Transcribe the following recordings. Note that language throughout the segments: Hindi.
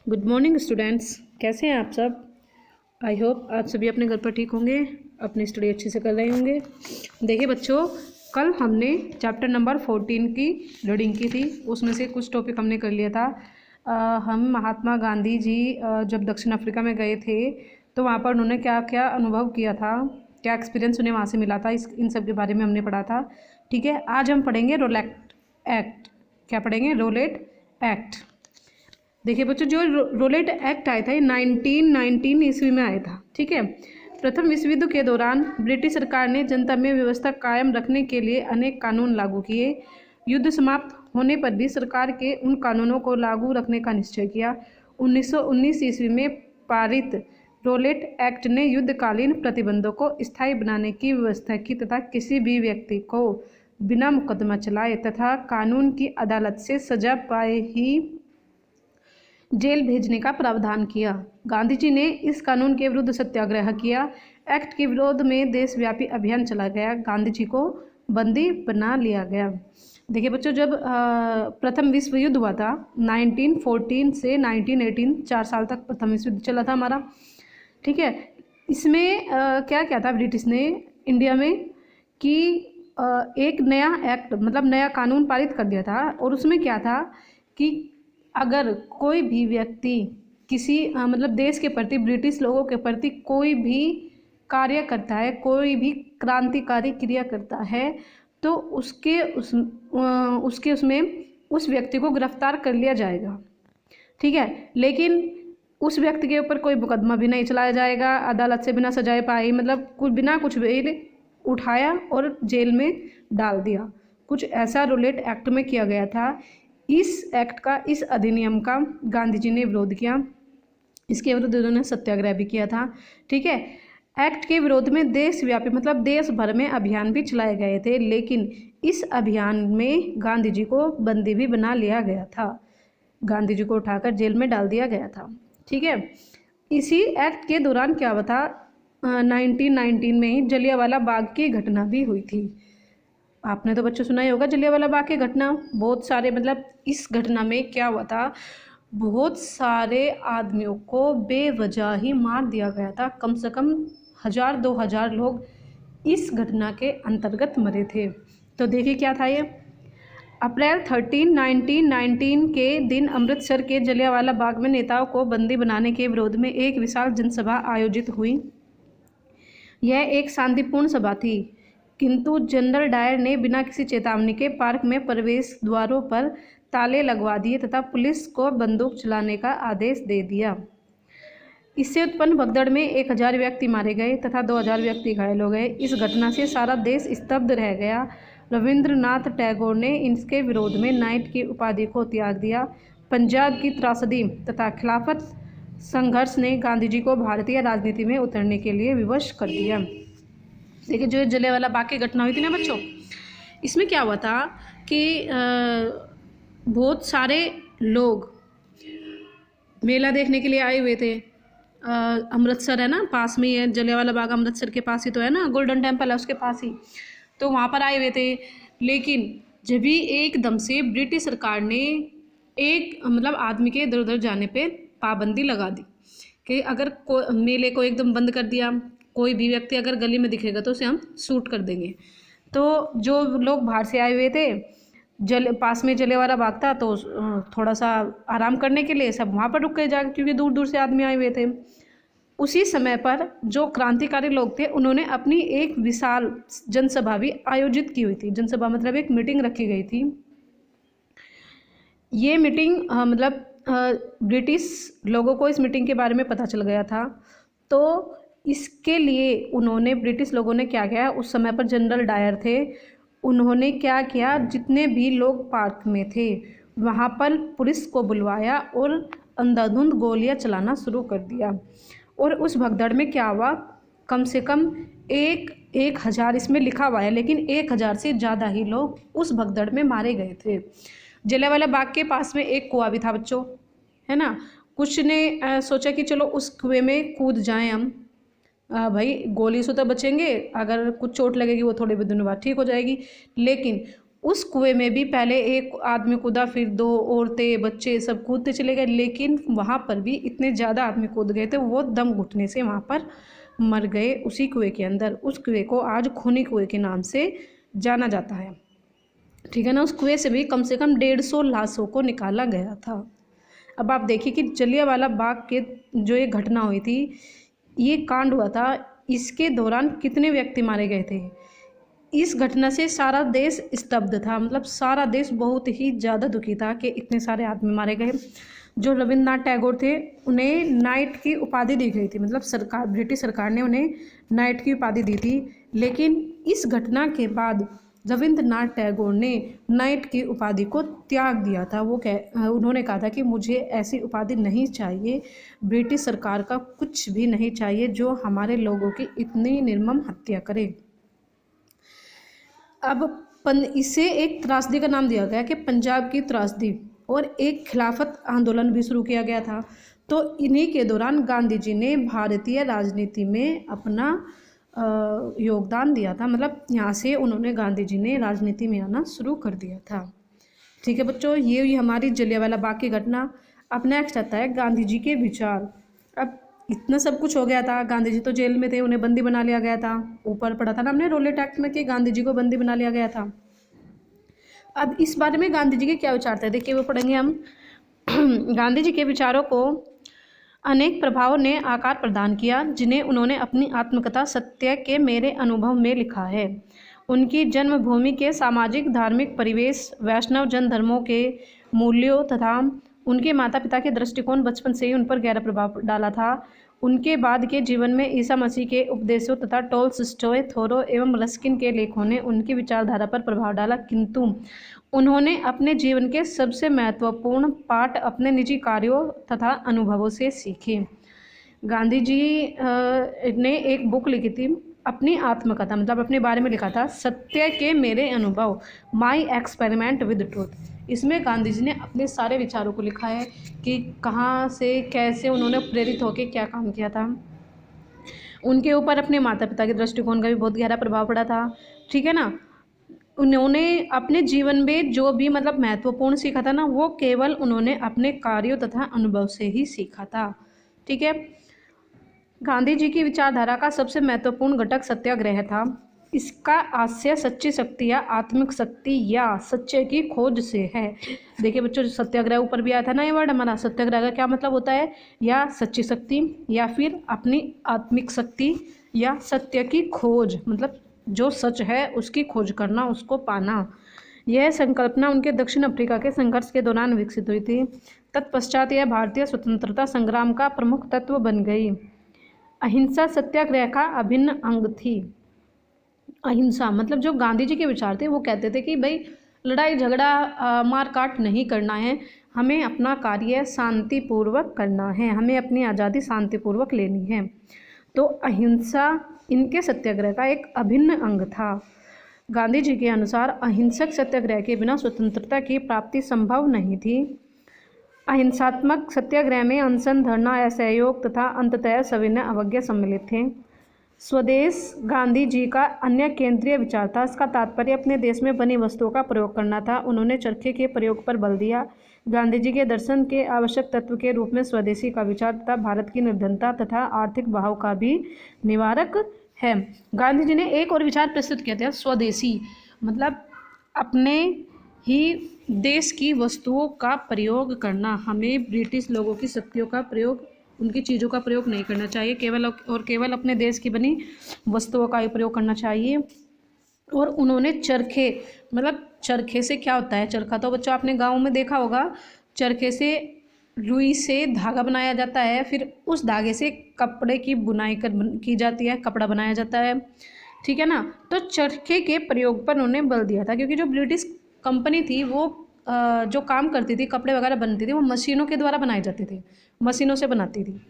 गुड मॉर्निंग स्टूडेंट्स, कैसे हैं आप सब। आई होप आप सभी अपने घर पर ठीक होंगे, अपनी स्टडी अच्छे से कर रहे होंगे। देखिए बच्चों, कल हमने चैप्टर नंबर 14 की रीडिंग की थी। उसमें से कुछ टॉपिक हमने कर लिया था। हम महात्मा गांधी जी जब दक्षिण अफ्रीका में गए थे तो वहाँ पर उन्होंने क्या क्या अनुभव किया था, क्या एक्सपीरियंस उन्हें वहाँ से मिला था, इन सब के बारे में हमने पढ़ा था। ठीक है, आज हम पढ़ेंगे रोलेट एक्ट। क्या पढ़ेंगे? Rowlatt act. देखिए बच्चों, जो रोलेट एक्ट आया था ये 1919 ईस्वी में आया था। ठीक है, प्रथम विश्व युद्ध के दौरान ब्रिटिश सरकार ने जनता में व्यवस्था कायम रखने के लिए अनेक कानून लागू किए। युद्ध समाप्त होने पर भी सरकार के उन कानूनों को लागू रखने का निश्चय किया। 1919 ईस्वी में पारित रोलेट एक्ट ने युद्धकालीन प्रतिबंधों को स्थायी बनाने की व्यवस्था की तथा किसी भी व्यक्ति को बिना मुकदमा चलाए तथा कानून की अदालत से सजा पाए ही जेल भेजने का प्रावधान किया। गांधी जी ने इस कानून के विरुद्ध सत्याग्रह किया। एक्ट के विरोध में देशव्यापी अभियान चला गया। गांधी जी को बंदी बना लिया गया। देखिए बच्चों, जब प्रथम विश्व युद्ध हुआ था 1914 से 1918, 4 साल तक प्रथम विश्व युद्ध चला था हमारा। ठीक है, इसमें क्या क्या था ब्रिटिश ने इंडिया में कि एक नया एक्ट मतलब नया कानून पारित कर दिया था। और उसमें क्या था कि अगर कोई भी व्यक्ति किसी मतलब देश के प्रति, ब्रिटिश लोगों के प्रति कोई भी कार्य करता है, कोई भी क्रांतिकारी क्रिया करता है, तो उसके उसमें उस व्यक्ति को गिरफ्तार कर लिया जाएगा। ठीक है, लेकिन उस व्यक्ति के ऊपर कोई मुकदमा भी नहीं चलाया जाएगा, अदालत से बिना सजाए पाई, मतलब कुछ बिना कुछ भी उठाया और जेल में डाल दिया। कुछ ऐसा रोलेट एक्ट में किया गया था। इस एक्ट का, इस अधिनियम का गांधी जी ने विरोध किया। इसके विरुद्ध उन्होंने सत्याग्रह भी किया था। ठीक है, एक्ट के विरोध में देशव्यापी मतलब देश भर में अभियान भी चलाए गए थे, लेकिन इस अभियान में गांधी जी को बंदी भी बना लिया गया था। गांधी जी को उठाकर जेल में डाल दिया गया था। ठीक है, इसी एक्ट के दौरान क्या हुआ था, 1919 में ही जलियांवाला बाग की घटना भी हुई थी। आपने तो बच्चों सुना ही होगा जलियांवाला बाग की घटना। बहुत सारे मतलब इस घटना में क्या हुआ था, बहुत सारे आदमियों को बेवजह ही मार दिया गया था। कम से कम 1000-2000 लोग इस घटना के अंतर्गत मरे थे। तो देखिए क्या था ये। अप्रैल 13, 1919 के दिन अमृतसर के जलियांवाला बाग में नेताओं को बंदी बनाने के विरोध में एक विशाल जनसभा आयोजित हुई। यह एक शांतिपूर्ण सभा थी, किंतु जनरल डायर ने बिना किसी चेतावनी के पार्क में प्रवेश द्वारों पर ताले लगवा दिए तथा पुलिस को बंदूक चलाने का आदेश दे दिया। इससे उत्पन्न भगदड़ में 1000 व्यक्ति मारे गए तथा 2000 व्यक्ति घायल हो गए। इस घटना से सारा देश स्तब्ध रह गया। रविंद्रनाथ टैगोर ने इसके विरोध में नाइट की उपाधि को त्याग दिया। पंजाब की त्रासदी तथा खिलाफत संघर्ष ने गांधी जी को भारतीय राजनीति में उतरने के लिए विवश कर दिया। देखिए, जो जलियांवाला बाग की घटना हुई थी ना बच्चों, इसमें क्या हुआ था कि बहुत सारे लोग मेला देखने के लिए आए हुए थे। अमृतसर है ना, पास में ही है जलियांवाला बाग, अमृतसर के पास ही तो है ना, गोल्डन टेम्पल है उसके पास ही। तो वहाँ पर आए हुए थे, लेकिन जब भी एकदम से ब्रिटिश सरकार ने एक मतलब आदमी के इधर उधर जाने पे पाबंदी लगा दी कि अगर मेले को एकदम बंद कर दिया, कोई भी व्यक्ति अगर गली में दिखेगा तो उसे हम शूट कर देंगे। तो जो लोग बाहर से आए हुए थे, पास में जलियांवाला बाग था, तो थोड़ा सा आराम करने के लिए सब वहाँ पर रुक गए जाके, क्योंकि दूर दूर से आदमी आए हुए थे। उसी समय पर जो क्रांतिकारी लोग थे उन्होंने अपनी एक विशाल जनसभा भी आयोजित की हुई थी। जनसभा मतलब एक मीटिंग रखी गई थी। ये मीटिंग मतलब ब्रिटिश लोगों को इस मीटिंग के बारे में पता चल गया था। तो इसके लिए उन्होंने, ब्रिटिश लोगों ने क्या किया, उस समय पर जनरल डायर थे, उन्होंने क्या किया, जितने भी लोग पार्क में थे वहाँ पर पुलिस को बुलवाया और अंधाधुंध गोलियां चलाना शुरू कर दिया। और उस भगदड़ में क्या हुआ, कम से कम 1000, इसमें लिखा हुआ है, लेकिन 1000 से ज़्यादा ही लोग उस भगदड़ में मारे गए थे। जलियांवाला बाग के पास में एक कुआं भी था बच्चों, है ना। कुछ ने सोचा कि चलो उस कुएं में कूद जाएं हम, भाई गोली से तो बचेंगे, अगर कुछ चोट लगेगी वो थोड़े भी दिनों बाद ठीक हो जाएगी। लेकिन उस कुएं में भी पहले एक आदमी कूदा, फिर 2 औरतें बच्चे सब कूदते चले गए, लेकिन वहाँ पर भी इतने ज़्यादा आदमी कूद गए थे, वो दम घुटने से वहाँ पर मर गए उसी कुएं के अंदर। उस कुएं को आज खूनी कुएं के नाम से जाना जाता है। ठीक है ना। उस कुएं से भी कम से कम 150 लाशों को निकाला गया था। अब आप देखिए कि जलियांवाला बाग के जो ये घटना हुई थी, ये कांड हुआ था, इसके दौरान कितने व्यक्ति मारे गए थे। इस घटना से सारा देश स्तब्ध था, मतलब सारा देश बहुत ही ज़्यादा दुखी था कि इतने सारे आदमी मारे गए। जो रविन्द्रनाथ टैगोर थे, उन्हें नाइट की उपाधि दी गई थी, मतलब सरकार, ब्रिटिश सरकार ने उन्हें नाइट की उपाधि दी थी। लेकिन इस घटना के बाद रविन्द्रनाथ टैगोर ने नाइट की उपाधि को त्याग दिया था। उन्होंने कहा था कि मुझे ऐसी उपाधि नहीं चाहिए, ब्रिटिश सरकार का कुछ भी नहीं चाहिए जो हमारे लोगों की इतनी निर्मम हत्या करे। अब इसे एक त्रासदी का नाम दिया गया कि पंजाब की त्रासदी, और एक खिलाफत आंदोलन भी शुरू किया गया था। तो इन्हीं के दौरान गांधी जी ने भारतीय राजनीति में अपना योगदान दिया था, मतलब यहाँ से उन्होंने, गांधी जी ने राजनीति में आना शुरू कर दिया था। ठीक है बच्चों, ये हमारी जलियांवाला बाग की घटना। अब नेक्स्ट आता है गांधी जी के विचार। अब इतना सब कुछ हो गया था, गांधी जी तो जेल में थे, उन्हें बंदी बना लिया गया था। ऊपर पढ़ा था ना हमने रोलेट एक्ट में कि गांधी जी को बंदी बना लिया गया था। अब इस बारे में गांधी जी के क्या विचार थे, देखिए वो पढ़ेंगे हम। गांधी जी के विचारों को अनेक प्रभावों ने आकार प्रदान किया, जिन्हें उन्होंने अपनी आत्मकथा सत्य के मेरे अनुभव में लिखा है। उनकी जन्मभूमि के सामाजिक धार्मिक परिवेश, वैष्णव जन धर्मों के मूल्यों तथा उनके माता पिता के दृष्टिकोण बचपन से ही उन पर गहरा प्रभाव डाला था। उनके बाद के जीवन में ईसा मसीह के उपदेशों तथा टॉलस्टॉय, थोरो एवं रस्किन के लेखों ने उनकी विचारधारा पर प्रभाव डाला, किंतु उन्होंने अपने जीवन के सबसे महत्वपूर्ण पाठ अपने निजी कार्यों तथा अनुभवों से सीखे। गांधी जी ने एक बुक लिखी थी, अपनी आत्मकथा, मतलब अपने बारे में लिखा था, सत्य के मेरे अनुभव, माई एक्सपेरिमेंट विद ट्रूथ। इसमें गांधी जी ने अपने सारे विचारों को लिखा है कि कहाँ से कैसे उन्होंने प्रेरित होकर क्या काम किया था। उनके ऊपर अपने माता पिता के दृष्टिकोण का भी बहुत गहरा प्रभाव पड़ा था। ठीक है ना। उन्होंने अपने जीवन में जो भी मतलब महत्वपूर्ण सीखा था ना, वो केवल उन्होंने अपने कार्यों तथा अनुभव से ही सीखा था। ठीक है। गांधी जी की विचारधारा का सबसे महत्वपूर्ण घटक सत्याग्रह था। इसका आशय सच्ची शक्ति या आत्मिक शक्ति या सच्चे की खोज से है। देखिए बच्चों, सत्याग्रह ऊपर भी आया था ना ये वर्ड हमारा। सत्याग्रह का क्या मतलब होता है, या सच्ची शक्ति, या फिर अपनी आत्मिक शक्ति, या सत्य की खोज, मतलब जो सच है उसकी खोज करना, उसको पाना। यह संकल्पना उनके दक्षिण अफ्रीका के संघर्ष के दौरान विकसित हुई थी। तत्पश्चात यह भारतीय स्वतंत्रता संग्राम का प्रमुख तत्व बन गई। अहिंसा सत्याग्रह का अभिन्न अंग थी। अहिंसा मतलब जो गांधी जी के विचार थे, वो कहते थे कि भाई लड़ाई झगड़ा मारकाट नहीं करना है, हमें अपना कार्य शांतिपूर्वक करना है, हमें अपनी आज़ादी शांतिपूर्वक लेनी है। तो अहिंसा इनके सत्याग्रह का एक अभिन्न अंग था। गांधी जी के अनुसार अहिंसक सत्याग्रह के बिना स्वतंत्रता की प्राप्ति संभव नहीं थी। अहिंसात्मक सत्याग्रह में अनशन, धरना, असहयोग तथा अंततः सविनय अवज्ञा सम्मिलित थे। स्वदेश गांधी जी का अन्य केंद्रीय विचार था। इसका तात्पर्य अपने देश में बनी वस्तुओं का प्रयोग करना था। उन्होंने चरखे के प्रयोग पर बल दिया। गांधी जी के दर्शन के आवश्यक तत्व के रूप में स्वदेशी का विचार तथा भारत की निर्धनता तथा आर्थिक बहाव का भी निवारक है। गांधी जी ने एक और विचार प्रस्तुत किया था, स्वदेशी, मतलब अपने ही देश की वस्तुओं का प्रयोग करना। हमें ब्रिटिश लोगों की शक्तियों का प्रयोग, उनकी चीज़ों का प्रयोग नहीं करना चाहिए, केवल अपने देश की बनी वस्तुओं का ही प्रयोग करना चाहिए। और उन्होंने चरखे, मतलब चरखे से क्या होता है, चरखा तो बच्चों आपने गाँव में देखा होगा। चरखे से रुई से धागा बनाया जाता है, फिर उस धागे से कपड़े की बुनाई की जाती है, कपड़ा बनाया जाता है। ठीक है ना। तो चरखे के प्रयोग पर उन्होंने बल दिया था, क्योंकि जो ब्रिटिश कंपनी थी वो जो काम करती थी, कपड़े वगैरह बनती थी, वो मशीनों के द्वारा बनाए जाते थे, मशीनों से बनाती थी।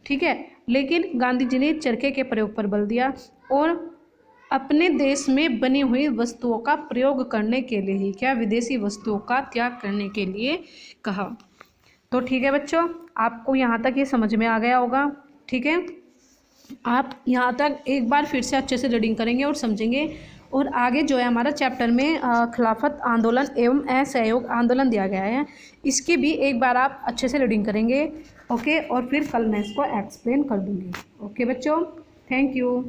ठीक है। लेकिन गांधी जी ने चरखे के प्रयोग पर बल दिया और अपने देश में बनी हुई वस्तुओं का प्रयोग करने के लिए ही, क्या, विदेशी वस्तुओं का त्याग करने के लिए कहा। तो ठीक है बच्चों, आपको यहाँ तक ये समझ में आ गया होगा। ठीक है। आप यहाँ तक एक बार फिर से अच्छे से रीडिंग करेंगे और समझेंगे, और आगे जो है हमारा चैप्टर में खिलाफत आंदोलन एवं असहयोग आंदोलन दिया गया है, इसकी भी एक बार आप अच्छे से रीडिंग करेंगे। ओके, और फिर कल मैं इसको एक्सप्लेन कर दूँगी। ओके बच्चों, थैंक यू।